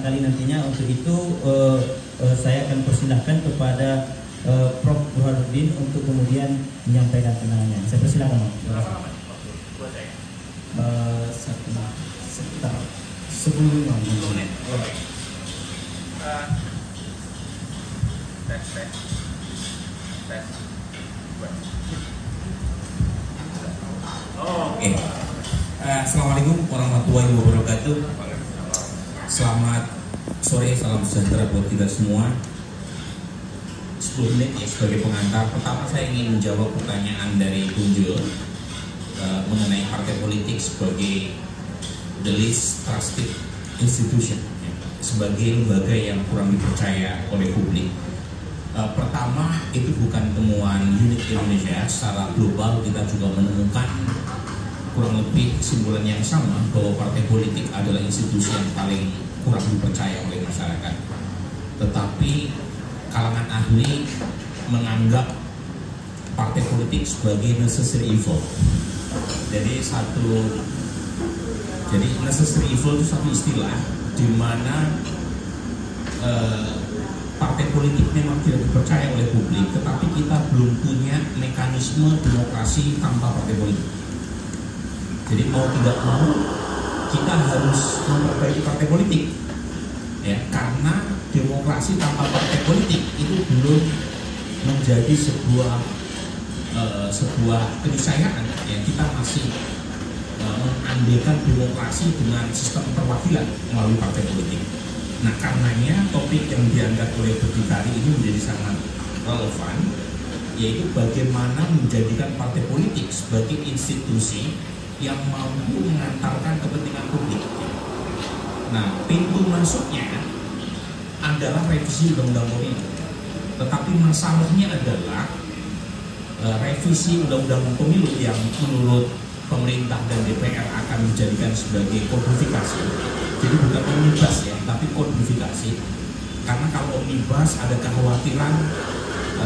barangkali nantinya untuk itu saya akan persilahkan kepada Prof. Burhanuddin untuk kemudian menyampaikan pandangannya. Saya persilahkan, Pak. Sekitar 10 menit. Oke. Assalamualaikum warahmatullahi wabarakatuh. Selamat sore, salam sejahtera buat kita semua. 10 menit ya sebagai pengantar. Pertama saya ingin menjawab pertanyaan dari Bung Jul mengenai partai politik sebagai the least trusted institution, ya, sebagai lembaga yang kurang dipercaya oleh publik. Pertama, itu bukan temuan unik Indonesia. Secara global kita juga menemukan kurang lebih kesimpulan yang sama bahwa partai politik adalah institusi yang paling kurang dipercaya oleh masyarakat. Tetapi kalangan ahli menganggap partai politik sebagai necessary evil. Jadi necessary evil itu satu istilah di mana partai politik memang tidak dipercaya oleh publik, tetapi kita belum punya mekanisme demokrasi tanpa partai politik. Jadi mau tidak mau kita harus memperbaiki partai politik, ya, karena demokrasi tanpa partai politik itu belum menjadi sebuah keniscayaan. Ya, kita masih mengandekan demokrasi dengan sistem perwakilan melalui partai politik. Nah, karenanya topik yang diangkat oleh berdikari ini menjadi sangat relevan, yaitu bagaimana menjadikan partai politik sebagai institusi yang mampu mengantarkan kepentingan publik. Nah, pintu masuknya adalah revisi Undang-Undang Pemilu. Tetapi masalahnya adalah revisi Undang-Undang Pemilu yang menurut pemerintah dan DPR akan dijadikan sebagai kodifikasi. Jadi bukan omnibus ya, tapi kodifikasi. Karena kalau omnibus ada kekhawatiran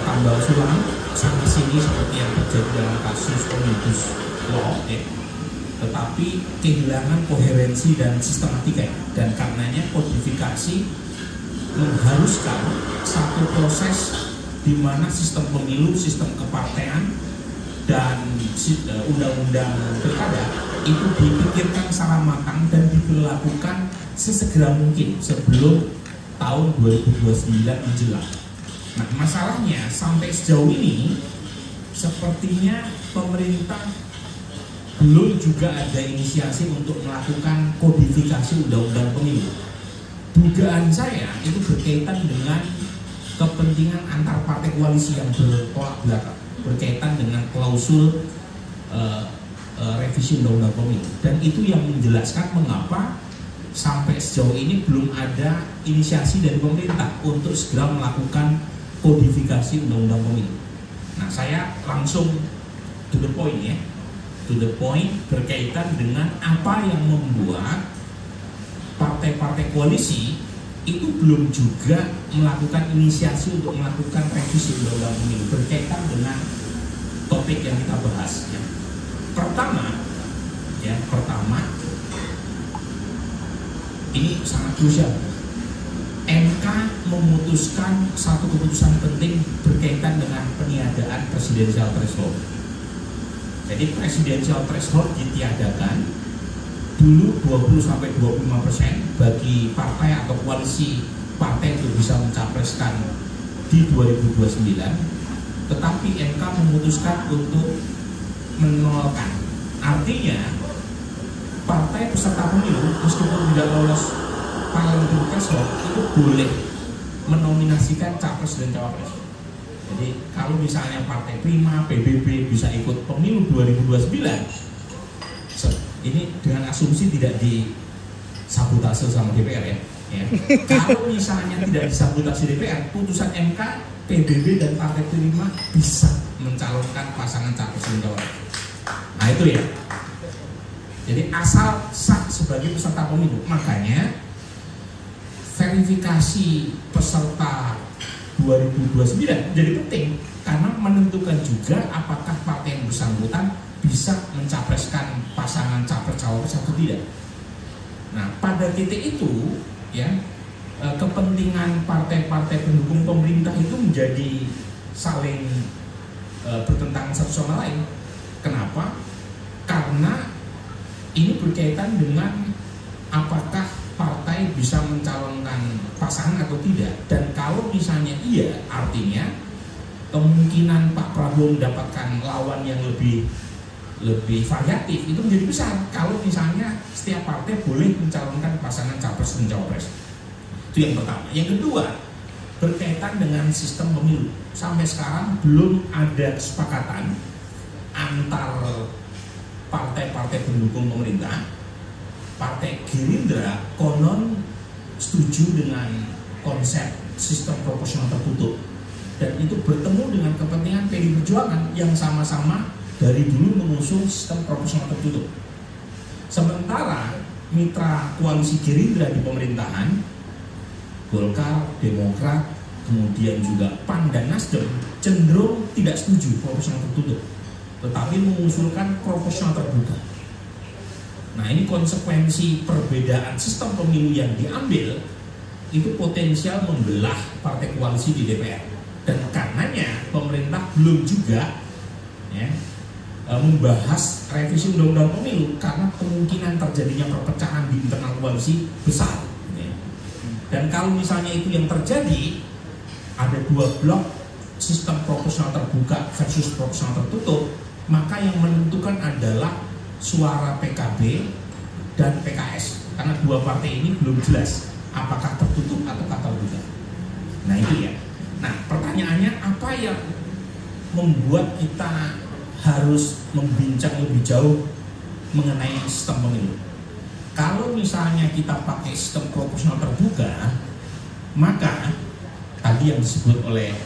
tambal sulam sana sini seperti yang terjadi dalam kasus omnibus law, ya. Tetapi kehilangan koherensi dan sistematika, dan karenanya kodifikasi mengharuskan satu proses di mana sistem pemilu, sistem kepartean, dan undang-undang pilkada itu dipikirkan secara matang dan diberlakukan sesegera mungkin sebelum tahun 2029 menjelang. Nah, masalahnya sampai sejauh ini sepertinya pemerintah belum juga ada inisiasi untuk melakukan kodifikasi undang-undang pemilu. Dugaan saya itu berkaitan dengan kepentingan antar partai koalisi yang bertolak belakang, berkaitan dengan klausul revisi undang-undang pemilu, dan itu yang menjelaskan mengapa sampai sejauh ini belum ada inisiasi dari pemerintah untuk segera melakukan kodifikasi undang-undang pemilu. Nah, saya langsung to the point ya, to the point berkaitan dengan apa yang membuat partai-partai koalisi itu belum juga melakukan inisiasi untuk melakukan revisi undang-undang pemilu berkaitan dengan topik yang kita bahas. Ya. Pertama, ini sangat krusial. MK memutuskan satu keputusan penting berkaitan dengan peniadaan presidensial threshold. Jadi presidensial threshold ditiadakan dulu 20-25% bagi partai atau koalisi partai untuk bisa mencapreskan di 2029, tetapi MK memutuskan untuk menolkan. Artinya partai peserta pemilu meskipun tidak lolos parliamentary threshold itu boleh menominasikan capres dan cawapres. Jadi kalau misalnya Partai Prima, PBB bisa ikut pemilu 2029, ini dengan asumsi tidak disabotase sama DPR ya. Kalau misalnya tidak disabotase DPR, putusan MK, PBB dan Partai Prima bisa mencalonkan pasangan capres dan cawapres. Nah itu ya. Jadi asal sah sebagai peserta pemilu. Makanya verifikasi peserta 2029 jadi penting karena menentukan juga apakah partai yang bersangkutan bisa mencapreskan pasangan capres cawapres atau tidak. Nah pada titik itu ya kepentingan partai-partai pendukung pemerintah itu menjadi saling bertentangan satu sama lain. Kenapa? Karena ini berkaitan dengan apakah partai bisa mencalonkan pasangan atau tidak. Dan kalau misalnya iya, artinya kemungkinan Pak Prabowo mendapatkan lawan yang lebih variatif itu menjadi besar kalau misalnya setiap partai boleh mencalonkan pasangan capres dan cawapres. Itu yang pertama. Yang kedua, berkaitan dengan sistem pemilu. Sampai sekarang belum ada kesepakatan antar partai-partai pendukung pemerintah. Partai Gerindra konon setuju dengan konsep sistem proporsional tertutup, dan itu bertemu dengan kepentingan PDI Perjuangan yang sama-sama dari dulu mengusung sistem proporsional tertutup. Sementara mitra koalisi Gerindra di pemerintahan, Golkar, Demokrat, kemudian juga PAN dan Nasdem cenderung tidak setuju proporsional tertutup, tetapi mengusulkan proporsional terbuka. Nah, ini konsekuensi perbedaan sistem pemilu yang diambil itu potensial membelah partai koalisi di DPR. Dan karenanya pemerintah belum juga membahas revisi undang-undang pemilu karena kemungkinan terjadinya perpecahan di internal koalisi besar. Dan kalau misalnya itu yang terjadi, ada dua blok sistem proporsional terbuka versus proporsional tertutup, maka yang menentukan adalah suara PKB dan PKS, karena dua partai ini belum jelas apakah tertutup atau terbuka. Nah itu ya. Nah pertanyaannya, apa yang membuat kita harus membincang lebih jauh mengenai sistem pemilu? Kalau misalnya kita pakai sistem proporsional terbuka, maka tadi yang disebut oleh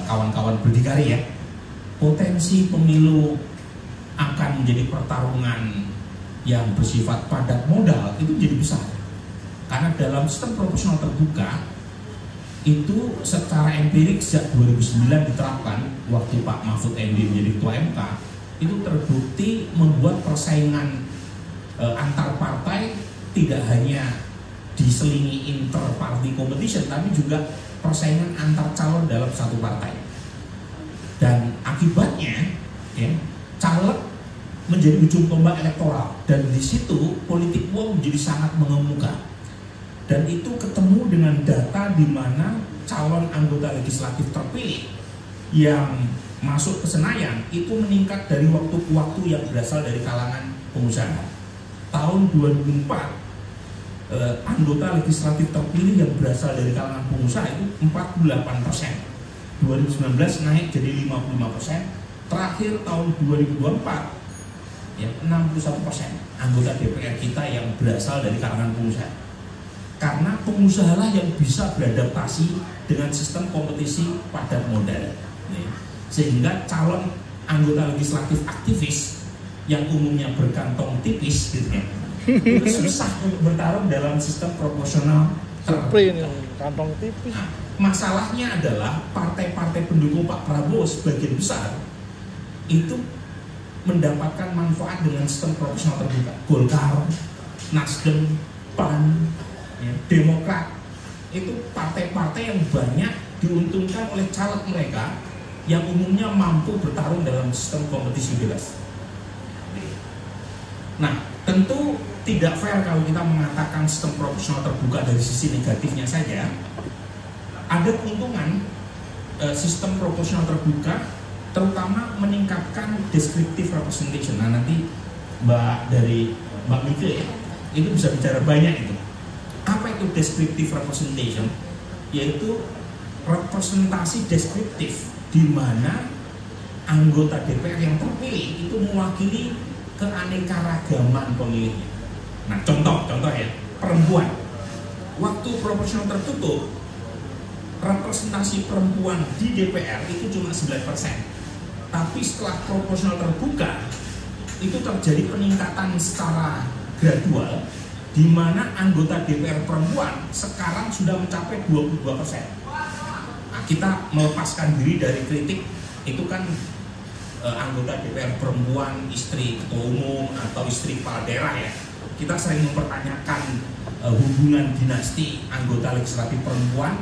kawan-kawan berdikari ya, potensi pemilu akan menjadi pertarungan yang bersifat padat modal itu jadi besar. Karena dalam sistem proporsional terbuka itu secara empirik sejak 2009 diterapkan waktu Pak Mahfud MD menjadi ketua MK, itu terbukti membuat persaingan antar partai tidak hanya diselingi inter-party competition, tapi juga persaingan antar calon dalam satu partai. Dan akibatnya ya, caleg menjadi ujung tombak elektoral, dan di situ politik uang menjadi sangat mengemuka. Dan itu ketemu dengan data di mana calon anggota legislatif terpilih yang masuk ke Senayan itu meningkat dari waktu ke waktu yang berasal dari kalangan pengusaha. Tahun 2004 anggota legislatif terpilih yang berasal dari kalangan pengusaha itu 48%. 2019 naik jadi 55%. Terakhir tahun 2024 ya 61% anggota DPR kita yang berasal dari kalangan pengusaha. Karena pengusahalah yang bisa beradaptasi dengan sistem kompetisi padat modal, ya. Sehingga calon anggota legislatif aktivis yang umumnya berkantong tipis gitu ya, itu susah untuk bertarung dalam sistem proporsional terbuka. Kantong tipis. Nah, masalahnya adalah partai-partai pendukung Pak Prabowo sebagian besar itu mendapatkan manfaat dengan sistem proporsional terbuka. Golkar, Nasdem, PAN, ya, Demokrat, itu partai-partai yang banyak diuntungkan oleh caleg mereka yang umumnya mampu bertarung dalam sistem kompetisi bebas. Nah, tentu tidak fair kalau kita mengatakan sistem proporsional terbuka dari sisi negatifnya saja. Ada keuntungan sistem proporsional terbuka, terutama meningkatkan descriptive representation. Nah nanti Mbak Mika ya, itu bisa bicara banyak itu. Apa itu descriptive representation? Yaitu representasi deskriptif di mana anggota DPR yang terpilih itu mewakili keanekaragaman pemilihnya. Nah contoh ya, perempuan. Waktu proporsional tertutup, representasi perempuan di DPR itu cuma 9%. Tapi setelah proporsional terbuka itu terjadi peningkatan secara gradual, di mana anggota DPR perempuan sekarang sudah mencapai 22%. Nah, kita melepaskan diri dari kritik itu kan anggota DPR perempuan istri ketua umum atau istri kepala daerah ya, kita sering mempertanyakan hubungan dinasti anggota legislatif perempuan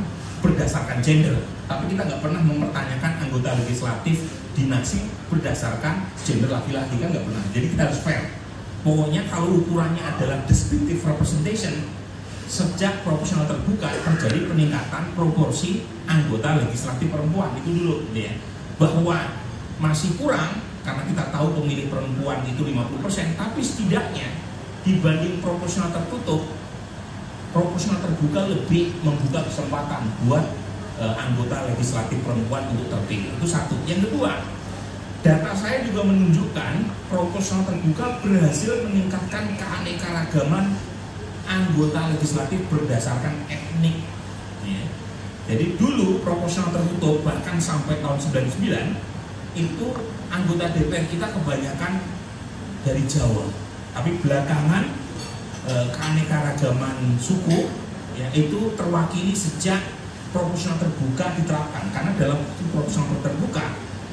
berdasarkan gender, tapi kita nggak pernah mempertanyakan anggota legislatif dinasti berdasarkan gender laki-laki, kan nggak pernah. Jadi kita harus fair. Pokoknya kalau ukurannya adalah descriptive representation, sejak proporsional terbuka terjadi peningkatan proporsi anggota legislatif perempuan, itu dulu ya. Bahwa masih kurang karena kita tahu pemilih perempuan itu 50%, tapi setidaknya dibanding proporsional tertutup, proporsional terbuka lebih membuka kesempatan buat anggota legislatif perempuan untuk terpilih. Itu satu. Yang kedua, data saya juga menunjukkan proporsional terbuka berhasil meningkatkan keanekaragaman anggota legislatif berdasarkan etnik. Ya. Jadi dulu proporsional tertutup bahkan sampai tahun 99 itu anggota DPR kita kebanyakan dari Jawa. Tapi belakangan keanekaragaman suku ya, itu terwakili sejak proporsional terbuka diterapkan. Karena dalam proporsional terbuka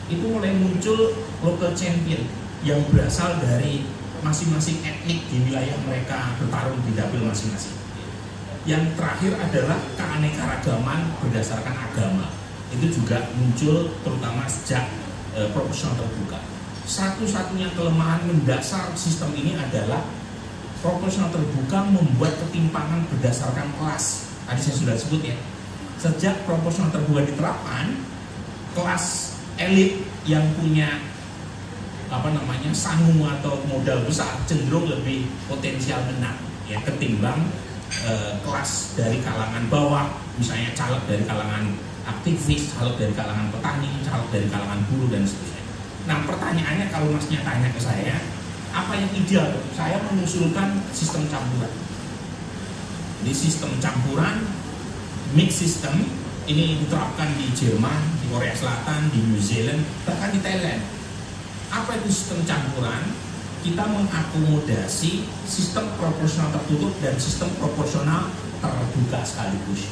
itu mulai muncul local champion yang berasal dari masing-masing etnik di wilayah mereka bertarung di dapil masing-masing. Yang terakhir adalah keanekaragaman berdasarkan agama. Itu juga muncul terutama sejak proporsional terbuka. Satu-satunya kelemahan mendasar sistem ini adalah proporsional terbuka membuat ketimpangan berdasarkan kelas. Tadi saya sudah sebut ya. Sejak proporsional terbuka diterapkan, kelas elit yang punya sangu atau modal besar cenderung lebih potensial menang ya ketimbang kelas dari kalangan bawah, misalnya caleg dari kalangan aktivis, caleg dari kalangan petani, caleg dari kalangan buruh dan seterusnya. Nah pertanyaannya kalau masnya tanya ke saya, apa yang ideal? Saya mengusulkan sistem campuran. Jadi sistem campuran, mix system ini diterapkan di Jerman, di Korea Selatan, di New Zealand, bahkan di Thailand. Apa itu sistem campuran? Kita mengakomodasi sistem proporsional tertutup dan sistem proporsional terbuka sekaligus.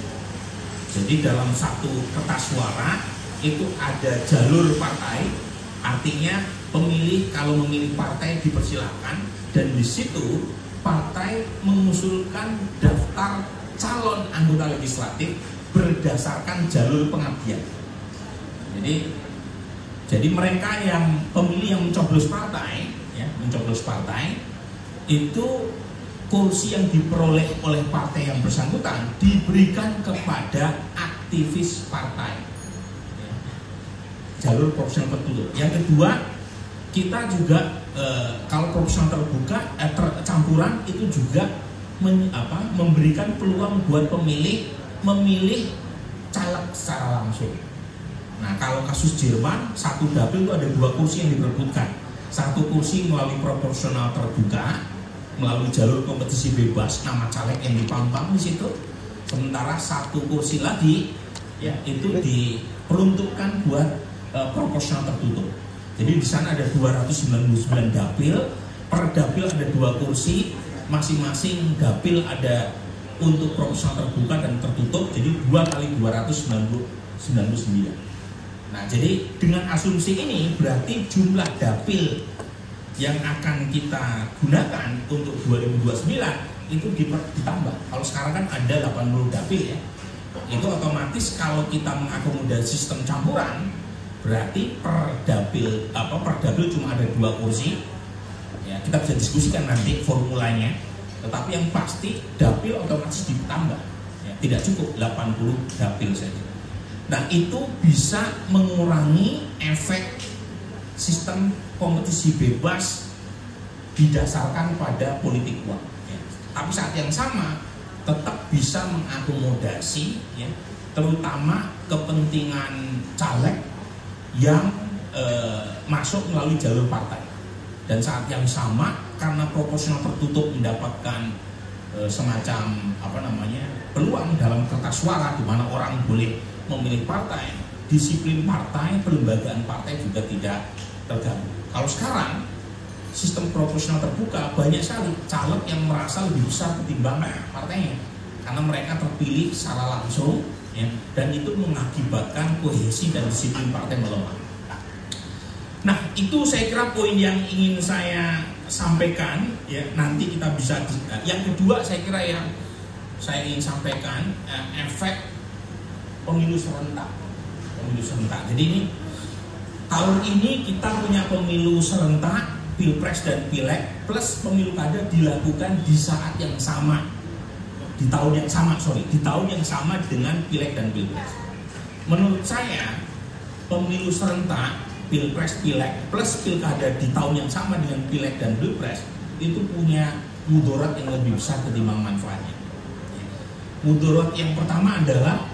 Jadi dalam satu kertas suara itu ada jalur partai, artinya pemilih kalau memilih partai dipersilakan, dan di situ partai mengusulkan daftar calon anggota legislatif berdasarkan jalur pengabdian. Jadi mereka yang pemilih yang mencoblos partai, itu kursi yang diperoleh oleh partai yang bersangkutan diberikan kepada aktivis partai. Jalur proporsional tertutup. Yang kedua, kita juga kalau proporsional terbuka campuran itu juga memberikan peluang buat pemilih memilih caleg secara langsung. Nah kalau kasus Jerman, satu dapil itu ada 2 kursi yang diperebutkan. Satu kursi melalui proporsional terbuka, melalui jalur kompetisi bebas, nama caleg yang dipampang di situ. Sementara satu kursi lagi ya itu diperuntukkan buat proporsional tertutup. Jadi di sana ada 299 dapil, per dapil ada 2 kursi, masing-masing dapil ada untuk proporsional terbuka dan tertutup, jadi 2 kali 299. Nah, jadi dengan asumsi ini berarti jumlah dapil yang akan kita gunakan untuk 2029 itu ditambah. Kalau sekarang kan ada 80 dapil ya. Itu otomatis kalau kita mengakomodasi sistem campuran, berarti per dapil cuma ada 2 kursi. Ya, kita bisa diskusikan nanti formulanya. Tetapi yang pasti dapil otomatis ditambah. Ya, tidak cukup 80 dapil saja. Nah itu bisa mengurangi efek sistem kompetisi bebas didasarkan pada politik uang. Ya. Tapi saat yang sama tetap bisa mengakomodasi, ya, terutama kepentingan caleg yang masuk melalui jalur partai. Dan saat yang sama karena proporsional tertutup mendapatkan semacam peluang dalam kertas suara di mana orang boleh memilih partai, disiplin partai, pelembagaan partai juga tidak terganggu. Kalau sekarang sistem proporsional terbuka, banyak sekali caleg yang merasa lebih besar ketimbang partainya karena mereka terpilih secara langsung, ya, dan itu mengakibatkan kohesi dan disiplin partai melemah. Nah itu saya kira poin yang ingin saya sampaikan ya, nanti kita bisa. Yang kedua saya kira yang saya ingin sampaikan efek pemilu serentak. Jadi ini tahun ini kita punya pemilu serentak, pilpres dan pileg plus pemilu kada dilakukan di saat yang sama, di tahun yang sama dengan pileg dan pilpres. Menurut saya pemilu serentak, pilpres, pileg plus pilkada di tahun yang sama dengan pileg dan pilpres itu punya mudarat yang lebih besar ketimbang manfaatnya. Mudarat yang pertama adalah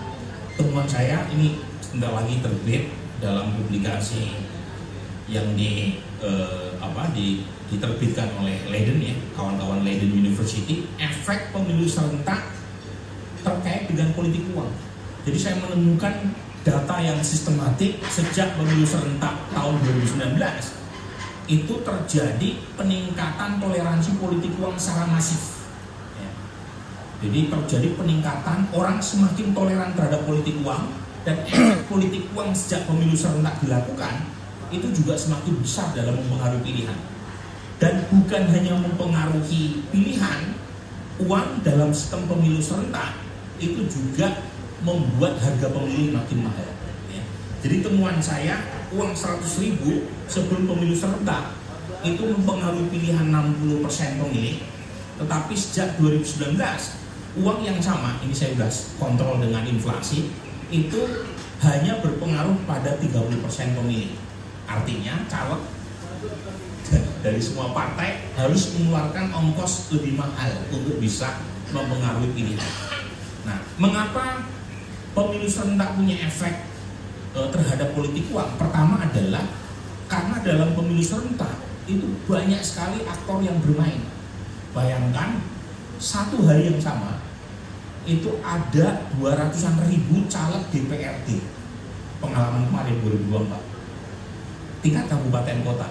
temuan saya ini sebentar lagi terbit dalam publikasi yang diterbitkan oleh Leiden ya, kawan-kawan Leiden University, efek pemilu serentak terkait dengan politik uang. Jadi saya menemukan data yang sistematik sejak pemilu serentak tahun 2019 itu terjadi peningkatan toleransi politik uang secara masif. Ya. Jadi terjadi peningkatan, orang semakin toleran terhadap politik uang, dan efek politik uang sejak pemilu serentak dilakukan itu juga semakin besar dalam mempengaruhi pilihan. Dan bukan hanya mempengaruhi pilihan, uang dalam sistem pemilu serentak itu juga membuat harga pemilih makin mahal. Ya. Jadi temuan saya, uang 100.000 sebelum pemilu serentak itu mempengaruhi pilihan 60% pemilih, tetapi sejak 2019 uang yang sama, ini saya sudah kontrol dengan inflasi, itu hanya berpengaruh pada 30% pemilih. Artinya caleg dari semua partai harus mengeluarkan ongkos lebih mahal untuk bisa mempengaruhi pilihan. Nah, mengapa pemilu serentak punya efek terhadap politik uang? Pertama adalah karena dalam pemilu serentak itu banyak sekali aktor yang bermain. Bayangkan satu hari yang sama itu ada 200-an ribu caleg DPRD pengalaman kemarin 2024 tingkat kabupaten kota.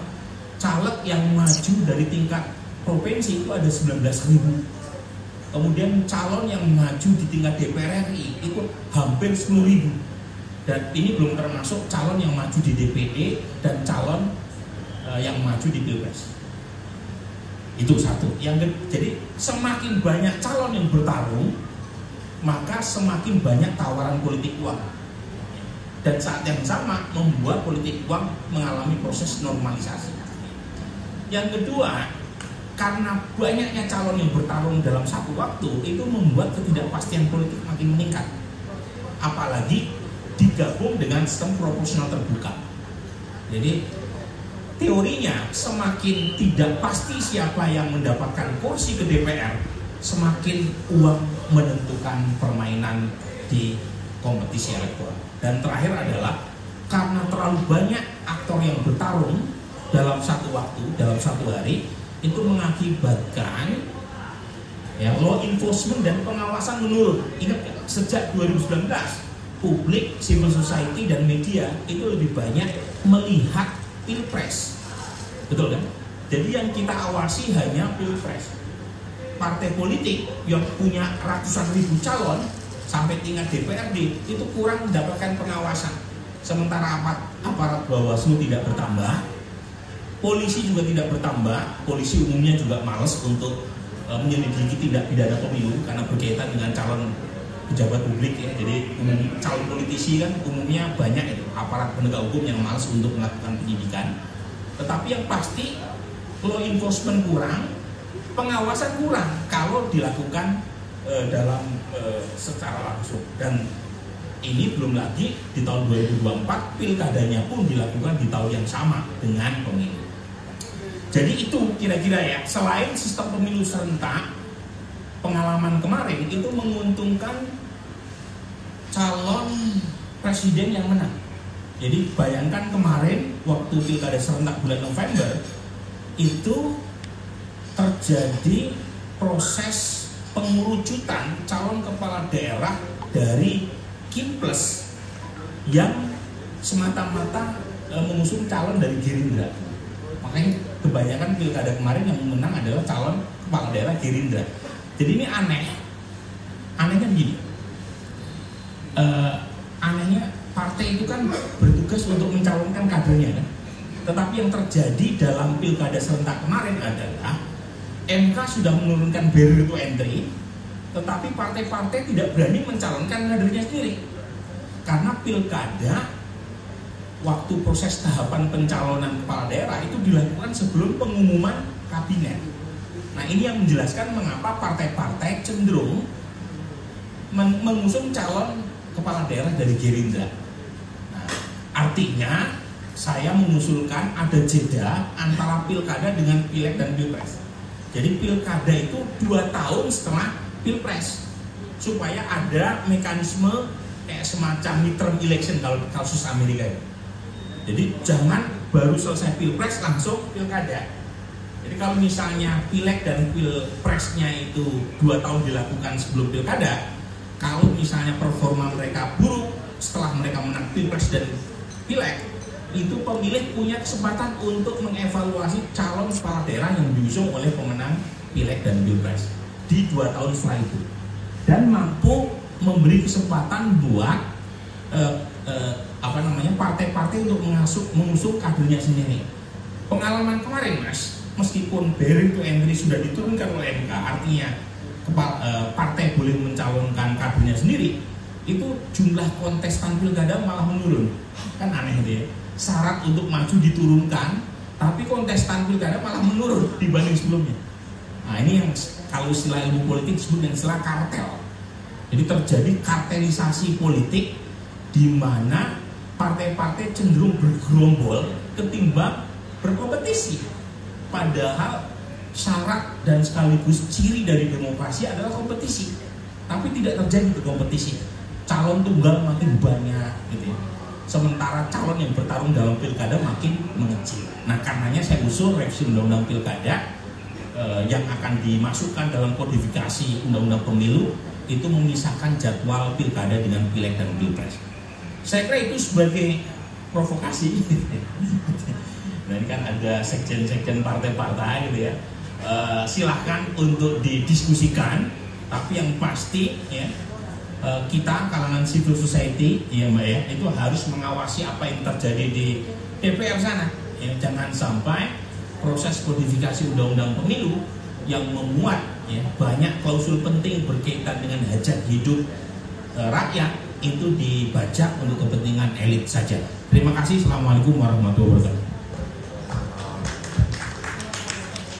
Caleg yang maju dari tingkat provinsi itu ada 19.000. Kemudian calon yang maju di tingkat DPR RI itu hampir 10.000. Dan ini belum termasuk calon yang maju di DPD dan calon yang maju di Pilpres. Itu satu. Jadi semakin banyak calon yang bertarung, maka semakin banyak tawaran politik uang. Dan saat yang sama membuat politik uang mengalami proses normalisasi. Yang kedua, karena banyaknya calon yang bertarung dalam satu waktu, itu membuat ketidakpastian politik makin meningkat. Apalagi digabung dengan sistem proporsional terbuka. Jadi teorinya semakin tidak pasti siapa yang mendapatkan kursi ke DPR, semakin uang menentukan permainan di kompetisi elektoral. Dan terakhir adalah karena terlalu banyak aktor yang bertarung dalam satu waktu, dalam satu hari, itu mengakibatkan ya, law enforcement dan pengawasan menurun. Ingat ya, sejak 2019 publik, civil society dan media itu lebih banyak melihat pilpres, betul kan? Jadi yang kita awasi hanya pilpres. Partai politik yang punya ratusan ribu calon sampai tingkat DPRD itu kurang mendapatkan pengawasan. Sementara aparat Bawaslu tidak bertambah, polisi juga tidak bertambah. Polisi umumnya juga malas untuk menyelidiki tindak pidana pemilu karena berkaitan dengan calon pejabat publik ya. Jadi calon politisi kan umumnya banyak itu aparat penegak hukum yang malas untuk melakukan penyidikan. Tetapi yang pasti law enforcement kurang, pengawasan kurang kalau dilakukan dalam secara langsung. Dan ini belum lagi di tahun 2024 pilkadanya pun dilakukan di tahun yang sama dengan pemilu. Jadi itu kira-kira ya, selain sistem pemilu serentak, pengalaman kemarin itu menguntungkan calon presiden yang menang. Jadi bayangkan kemarin waktu pilkada serentak bulan November itu terjadi proses pengurucutan calon kepala daerah dari Kinples yang semata-mata mengusung calon dari Gerindra. Makanya kebanyakan pilkada kemarin yang menang adalah calon kepala daerah Gerindra. Jadi ini aneh. Anehnya begini. Anehnya partai itu kan bertugas untuk mencalonkan kadernya kan. Tetapi yang terjadi dalam pilkada serentak kemarin adalah MK sudah menurunkan barrier to entry, tetapi partai-partai tidak berani mencalonkan kadernya sendiri. Karena pilkada, waktu proses tahapan pencalonan kepala daerah itu dilakukan sebelum pengumuman kabinet. Nah, ini yang menjelaskan mengapa partai-partai cenderung mengusung calon kepala daerah dari Gerindra. Nah, artinya saya mengusulkan ada jeda antara pilkada dengan pileg dan pilpres. Jadi pilkada itu 2 tahun setelah pilpres, supaya ada mekanisme kayak semacam midterm election kalau kasus Amerika itu. Jadi jangan baru selesai pilpres langsung pilkada. Jadi kalau misalnya pileg dan pilpresnya itu 2 tahun dilakukan sebelum pilkada, kalau misalnya performa mereka buruk setelah mereka menang pilpres dan pileg, itu pemilih punya kesempatan untuk mengevaluasi calon kepala daerah yang diusung oleh pemenang pileg dan pilpres di 2 tahun setelah itu, dan mampu memberi kesempatan buat partai-partai untuk mengusung kadernya sendiri. Pengalaman kemarin, Mas, meskipun barrier to entry sudah diturunkan oleh MK, artinya partai boleh mencalonkan kadernya sendiri, itu jumlah kontestan pilkada malah menurun. Kan aneh deh. Syarat untuk maju diturunkan, tapi kontestan pilkada malah menurun dibanding sebelumnya. Nah, ini yang kalau istilah ilmu politik disebut dengan istilah kartel. Jadi terjadi kartelisasi politik di mana partai-partai cenderung bergerombol ketimbang berkompetisi. Padahal syarat dan sekaligus ciri dari demokrasi adalah kompetisi, tapi tidak terjadi berkompetisi. Calon tunggal makin banyak, gitu ya. Sementara calon yang bertarung dalam pilkada makin mengecil. Nah, karenanya saya usul revisi undang-undang pilkada yang akan dimasukkan dalam kodifikasi undang-undang pemilu itu memisahkan jadwal pilkada dengan pileg dan pilpres. Saya kira itu sebagai provokasi. Nah, ini kan ada sekjen-sekjen partai-partai gitu ya. Silahkan untuk didiskusikan, tapi yang pasti ya, kita kalangan civil society ya Mbak ya, itu harus mengawasi apa yang terjadi di DPR sana ya. Jangan sampai proses kodifikasi undang-undang pemilu yang memuat ya banyak klausul penting berkaitan dengan hajat hidup rakyat itu dibajak untuk kepentingan elit saja. Terima kasih. Assalamualaikum warahmatullahi wabarakatuh.